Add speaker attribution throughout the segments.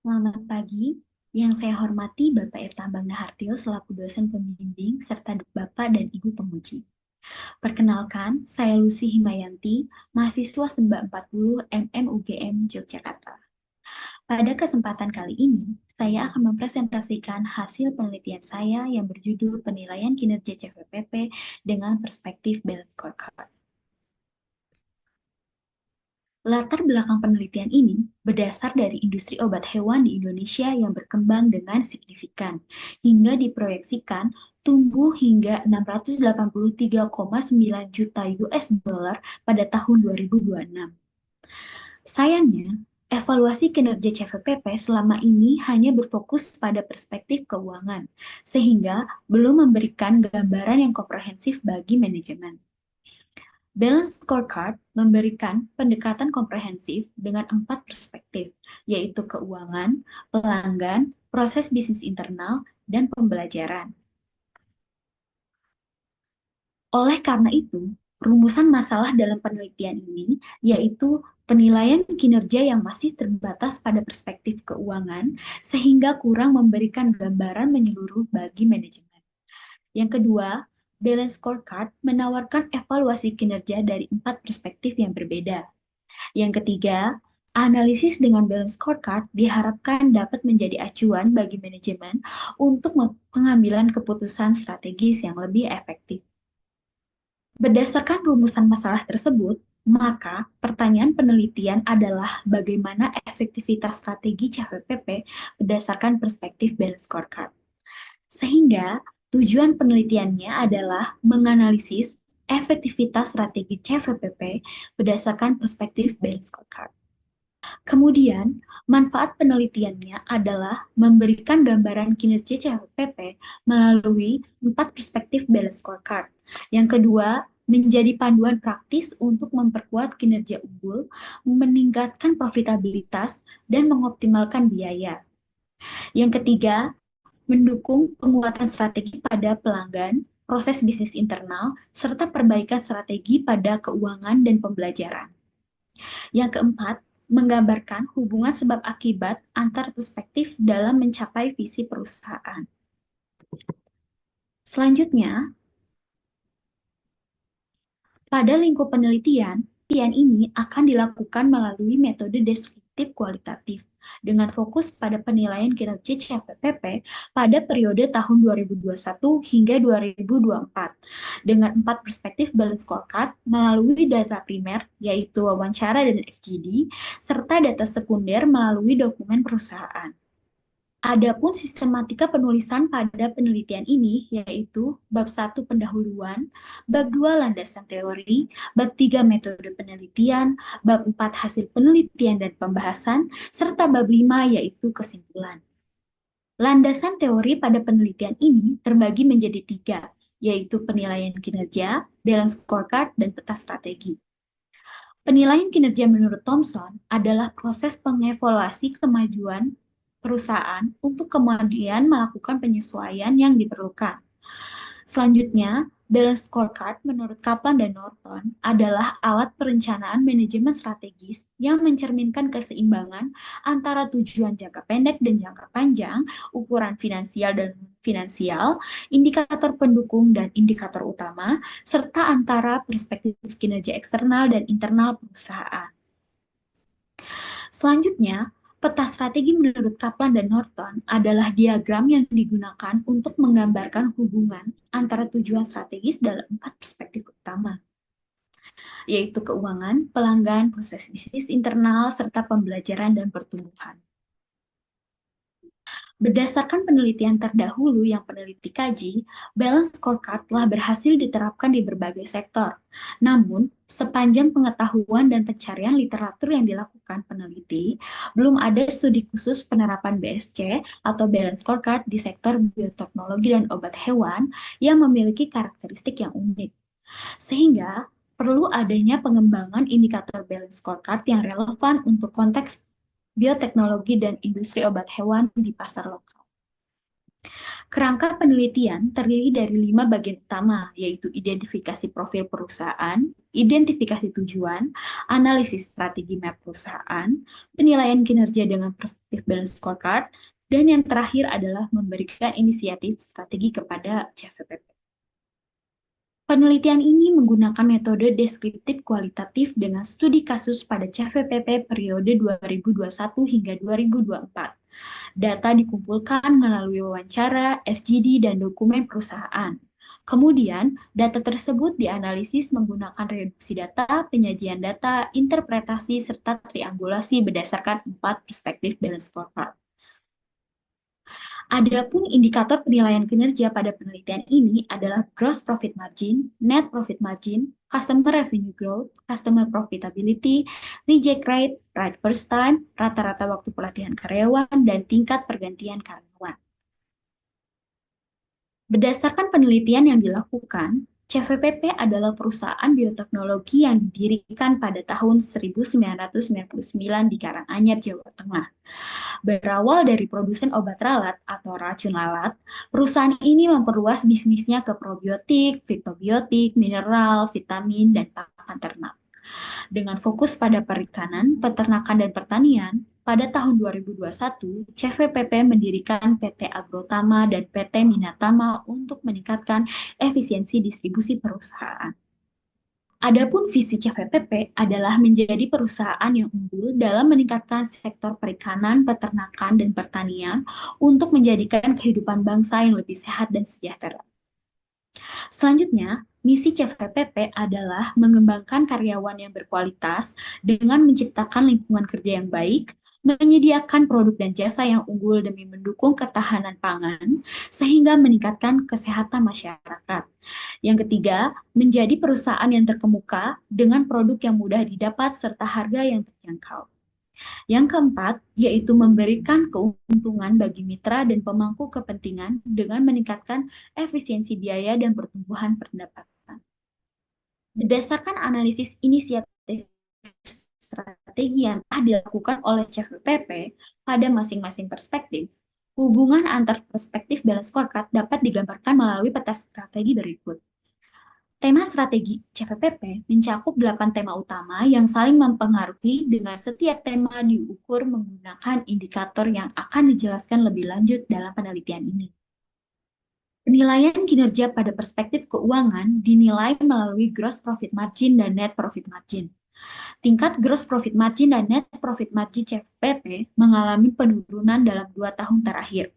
Speaker 1: Selamat pagi, yang saya hormati Bapak Irtambang Nahartio selaku dosen pembimbing serta Bapak dan Ibu penguji. Perkenalkan, saya Lucy Himayanti, mahasiswa Semba 40 MMUGM Yogyakarta. Pada kesempatan kali ini, saya akan mempresentasikan hasil penelitian saya yang berjudul Penilaian Kinerja CVPP dengan Perspektif Balance Scorecard. Latar belakang penelitian ini berdasar dari industri obat hewan di Indonesia yang berkembang dengan signifikan, hingga diproyeksikan tumbuh hingga 683,9 juta US dollar pada tahun 2026. Sayangnya, evaluasi kinerja CVPP selama ini hanya berfokus pada perspektif keuangan, sehingga belum memberikan gambaran yang komprehensif bagi manajemen. Balance Scorecard memberikan pendekatan komprehensif dengan 4 perspektif, yaitu keuangan, pelanggan, proses bisnis internal, dan pembelajaran. Oleh karena itu, rumusan masalah dalam penelitian ini yaitu penilaian kinerja yang masih terbatas pada perspektif keuangan, sehingga kurang memberikan gambaran menyeluruh bagi manajemen. Yang kedua, Balance Scorecard menawarkan evaluasi kinerja dari 4 perspektif yang berbeda. Yang ketiga, analisis dengan balance scorecard diharapkan dapat menjadi acuan bagi manajemen untuk pengambilan keputusan strategis yang lebih efektif. Berdasarkan rumusan masalah tersebut, maka pertanyaan penelitian adalah bagaimana efektivitas strategi CVPP berdasarkan perspektif balance scorecard. Sehingga tujuan penelitiannya adalah menganalisis efektivitas strategi CVPP berdasarkan perspektif balance scorecard. Kemudian, manfaat penelitiannya adalah memberikan gambaran kinerja CVPP melalui 4 perspektif balance scorecard. Yang kedua, menjadi panduan praktis untuk memperkuat kinerja unggul, meningkatkan profitabilitas, dan mengoptimalkan biaya. Yang ketiga, mendukung penguatan strategi pada pelanggan, proses bisnis internal, serta perbaikan strategi pada keuangan dan pembelajaran. Yang keempat, menggambarkan hubungan sebab akibat antar perspektif dalam mencapai visi perusahaan. Selanjutnya, pada lingkup penelitian, penelitian ini akan dilakukan melalui metode deskriptif kualitatif dengan fokus pada penilaian kinerja CVPP pada periode tahun 2021 hingga 2024 dengan 4 perspektif balance scorecard melalui data primer yaitu wawancara dan FGD serta data sekunder melalui dokumen perusahaan. Adapun sistematika penulisan pada penelitian ini yaitu bab 1 pendahuluan, bab 2 landasan teori, bab 3 metode penelitian, bab 4 hasil penelitian dan pembahasan, serta bab 5 yaitu kesimpulan. Landasan teori pada penelitian ini terbagi menjadi 3, yaitu penilaian kinerja, balance scorecard, dan peta strategi. Penilaian kinerja menurut Thomson adalah proses pengevaluasi kemajuan perusahaan untuk kemudian melakukan penyesuaian yang diperlukan. Selanjutnya, balance scorecard menurut Kaplan dan Norton adalah alat perencanaan manajemen strategis yang mencerminkan keseimbangan antara tujuan jangka pendek dan jangka panjang, ukuran finansial dan finansial, indikator pendukung dan indikator utama, serta antara perspektif kinerja eksternal dan internal perusahaan. Selanjutnya, peta strategi menurut Kaplan dan Norton adalah diagram yang digunakan untuk menggambarkan hubungan antara tujuan strategis dalam 4 perspektif utama, yaitu keuangan, pelanggan, proses bisnis internal, serta pembelajaran dan pertumbuhan. Berdasarkan penelitian terdahulu yang peneliti kaji, balance scorecard telah berhasil diterapkan di berbagai sektor. Namun, sepanjang pengetahuan dan pencarian literatur yang dilakukan peneliti, belum ada studi khusus penerapan BSC atau balance scorecard di sektor bioteknologi dan obat hewan yang memiliki karakteristik yang unik. Sehingga, perlu adanya pengembangan indikator balance scorecard yang relevan untuk konteks bioteknologi dan industri obat hewan di pasar lokal. Kerangka penelitian terdiri dari 5 bagian utama, yaitu identifikasi profil perusahaan, identifikasi tujuan, analisis strategi map perusahaan, penilaian kinerja dengan perspektif balance scorecard, dan yang terakhir adalah memberikan inisiatif strategi kepada CFPP. Penelitian ini menggunakan metode deskriptif kualitatif dengan studi kasus pada CVPP periode 2021 hingga 2024. Data dikumpulkan melalui wawancara, FGD, dan dokumen perusahaan. Kemudian, data tersebut dianalisis menggunakan reduksi data, penyajian data, interpretasi, serta triangulasi berdasarkan 4 perspektif balance scorecard. Adapun indikator penilaian kinerja pada penelitian ini adalah gross profit margin, net profit margin, customer revenue growth, customer profitability, reject rate, right first time, rata-rata waktu pelatihan karyawan, dan tingkat pergantian karyawan. Berdasarkan penelitian yang dilakukan, CVPP adalah perusahaan bioteknologi yang didirikan pada tahun 1999 di Karanganyar, Jawa Tengah. Berawal dari produsen obat ralat atau racun lalat, perusahaan ini memperluas bisnisnya ke probiotik, fitobiotik, mineral, vitamin, dan pakan ternak. Dengan fokus pada perikanan, peternakan, dan pertanian, pada tahun 2021, CVPP mendirikan PT Agrotama dan PT Minatama untuk meningkatkan efisiensi distribusi perusahaan. Adapun visi CVPP adalah menjadi perusahaan yang unggul dalam meningkatkan sektor perikanan, peternakan, dan pertanian untuk menjadikan kehidupan bangsa yang lebih sehat dan sejahtera. Selanjutnya, misi CVPP adalah mengembangkan karyawan yang berkualitas dengan menciptakan lingkungan kerja yang baik, menyediakan produk dan jasa yang unggul demi mendukung ketahanan pangan, sehingga meningkatkan kesehatan masyarakat. Yang ketiga, menjadi perusahaan yang terkemuka dengan produk yang mudah didapat serta harga yang terjangkau. Yang keempat, yaitu memberikan keuntungan bagi mitra dan pemangku kepentingan dengan meningkatkan efisiensi biaya dan pertumbuhan pendapatan. Berdasarkan analisis inisiatif strategi yang telah dilakukan oleh CVPP pada masing-masing perspektif, hubungan antar perspektif balance scorecard dapat digambarkan melalui peta strategi berikut. Tema strategi CVPP mencakup 8 tema utama yang saling mempengaruhi dengan setiap tema diukur menggunakan indikator yang akan dijelaskan lebih lanjut dalam penelitian ini. Penilaian kinerja pada perspektif keuangan dinilai melalui gross profit margin dan net profit margin. Tingkat gross profit margin dan net profit margin CVPP mengalami penurunan dalam 2 tahun terakhir.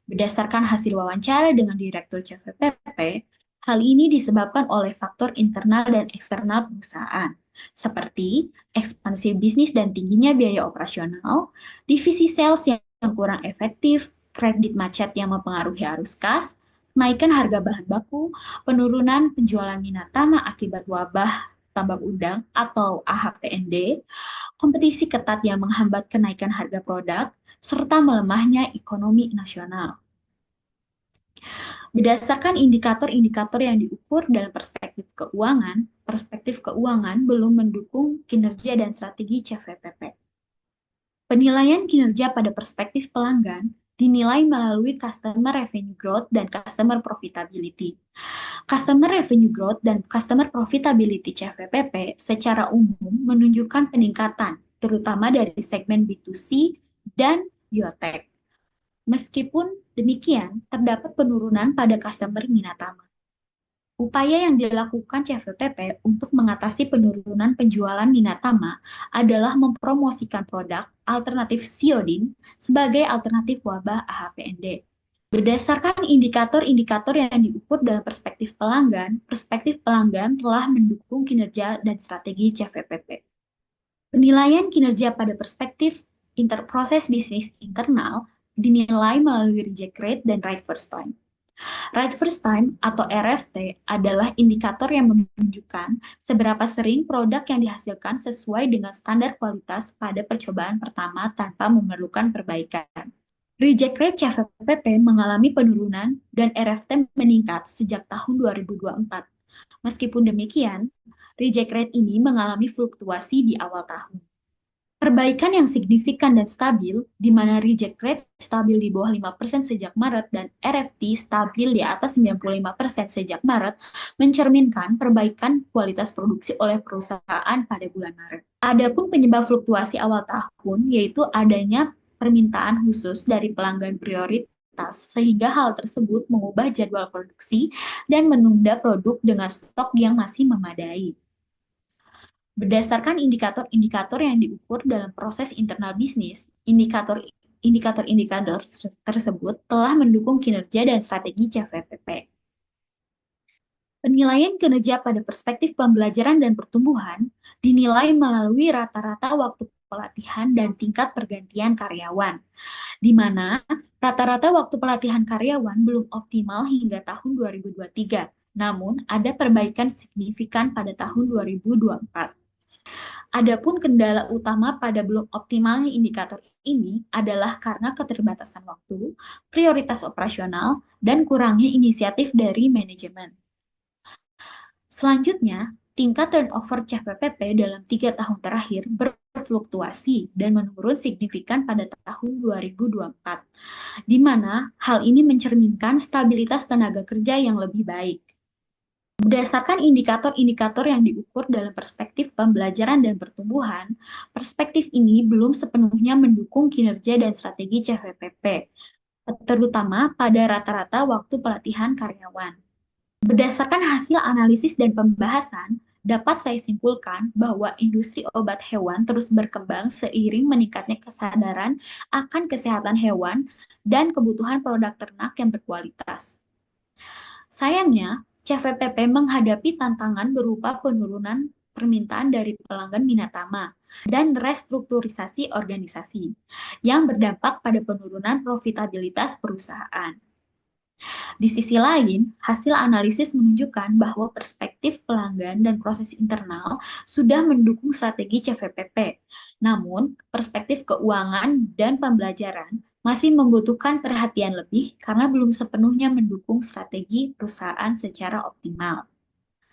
Speaker 1: Berdasarkan hasil wawancara dengan Direktur CVPP, hal ini disebabkan oleh faktor internal dan eksternal perusahaan, seperti ekspansi bisnis dan tingginya biaya operasional, divisi sales yang kurang efektif, kredit macet yang mempengaruhi arus kas, kenaikan harga bahan baku, penurunan penjualan Minatama akibat wabah tambak udang atau AHPND, kompetisi ketat yang menghambat kenaikan harga produk, serta melemahnya ekonomi nasional. Berdasarkan indikator-indikator yang diukur dalam perspektif keuangan belum mendukung kinerja dan strategi CVPP. Penilaian kinerja pada perspektif pelanggan dinilai melalui customer revenue growth dan customer profitability. Customer revenue growth dan customer profitability CVPP secara umum menunjukkan peningkatan, terutama dari segmen B2C dan biotech. Meskipun demikian, terdapat penurunan pada customer Minatama. Upaya yang dilakukan CVPP untuk mengatasi penurunan penjualan Minatama adalah mempromosikan produk alternatif Siodin sebagai alternatif wabah AHPND. Berdasarkan indikator-indikator yang diukur dalam perspektif pelanggan telah mendukung kinerja dan strategi CVPP. Penilaian kinerja pada perspektif proses bisnis internal dinilai melalui reject rate dan right first time. Right first time atau RFT adalah indikator yang menunjukkan seberapa sering produk yang dihasilkan sesuai dengan standar kualitas pada percobaan pertama tanpa memerlukan perbaikan. Reject rate CVPP mengalami penurunan dan RFT meningkat sejak tahun 2024. Meskipun demikian, reject rate ini mengalami fluktuasi di awal tahun. Perbaikan yang signifikan dan stabil, di mana reject rate stabil di bawah 5% sejak Maret dan RFT stabil di atas 95% sejak Maret, mencerminkan perbaikan kualitas produksi oleh perusahaan pada bulan Maret. Adapun penyebab fluktuasi awal tahun, yaitu adanya permintaan khusus dari pelanggan prioritas, sehingga hal tersebut mengubah jadwal produksi dan menunda produk dengan stok yang masih memadai. Berdasarkan indikator-indikator yang diukur dalam proses internal bisnis, indikator-indikator tersebut telah mendukung kinerja dan strategi CVPP. Penilaian kinerja pada perspektif pembelajaran dan pertumbuhan dinilai melalui rata-rata waktu pelatihan dan tingkat pergantian karyawan, di mana rata-rata waktu pelatihan karyawan belum optimal hingga tahun 2023, namun ada perbaikan signifikan pada tahun 2024. Adapun kendala utama pada belum optimalnya indikator ini adalah karena keterbatasan waktu, prioritas operasional, dan kurangnya inisiatif dari manajemen. Selanjutnya, tingkat turnover CVPP dalam 3 tahun terakhir berfluktuasi dan menurun signifikan pada tahun 2024, di mana hal ini mencerminkan stabilitas tenaga kerja yang lebih baik. Berdasarkan indikator-indikator yang diukur dalam perspektif pembelajaran dan pertumbuhan, perspektif ini belum sepenuhnya mendukung kinerja dan strategi CVPP, terutama pada rata-rata waktu pelatihan karyawan. Berdasarkan hasil analisis dan pembahasan, dapat saya simpulkan bahwa industri obat hewan terus berkembang seiring meningkatnya kesadaran akan kesehatan hewan dan kebutuhan produk ternak yang berkualitas. Sayangnya, CVPP menghadapi tantangan berupa penurunan permintaan dari pelanggan Minatama dan restrukturisasi organisasi yang berdampak pada penurunan profitabilitas perusahaan. Di sisi lain, hasil analisis menunjukkan bahwa perspektif pelanggan dan proses internal sudah mendukung strategi CVPP. Namun, perspektif keuangan dan pembelajaran masih membutuhkan perhatian lebih karena belum sepenuhnya mendukung strategi perusahaan secara optimal.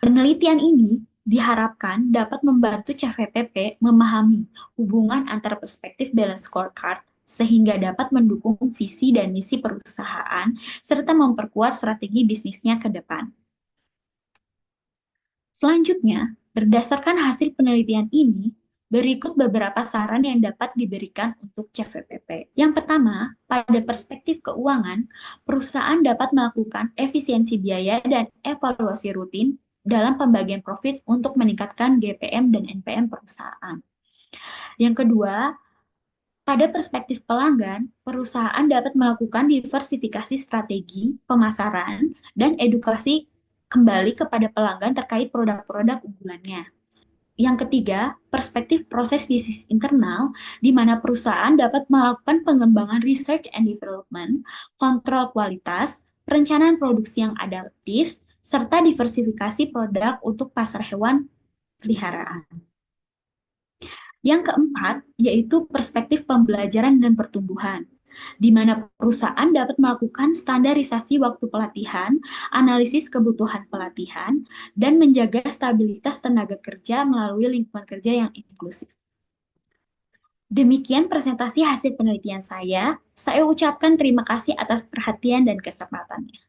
Speaker 1: Penelitian ini diharapkan dapat membantu CVPP memahami hubungan antara perspektif balance scorecard sehingga dapat mendukung visi dan misi perusahaan serta memperkuat strategi bisnisnya ke depan. Selanjutnya, berdasarkan hasil penelitian ini, berikut beberapa saran yang dapat diberikan untuk CVPP. Yang pertama, pada perspektif keuangan, perusahaan dapat melakukan efisiensi biaya dan evaluasi rutin dalam pembagian profit untuk meningkatkan GPM dan NPM perusahaan. Yang kedua, pada perspektif pelanggan, perusahaan dapat melakukan diversifikasi strategi, pemasaran, dan edukasi kembali kepada pelanggan terkait produk-produk unggulannya. Yang ketiga, perspektif proses bisnis internal, di mana perusahaan dapat melakukan pengembangan research and development, kontrol kualitas, perencanaan produksi yang adaptif, serta diversifikasi produk untuk pasar hewan peliharaan. Yang keempat, yaitu perspektif pembelajaran dan pertumbuhan, di mana perusahaan dapat melakukan standarisasi waktu pelatihan, analisis kebutuhan pelatihan, dan menjaga stabilitas tenaga kerja melalui lingkungan kerja yang inklusif. Demikian presentasi hasil penelitian saya. Saya ucapkan terima kasih atas perhatian dan kesempatannya.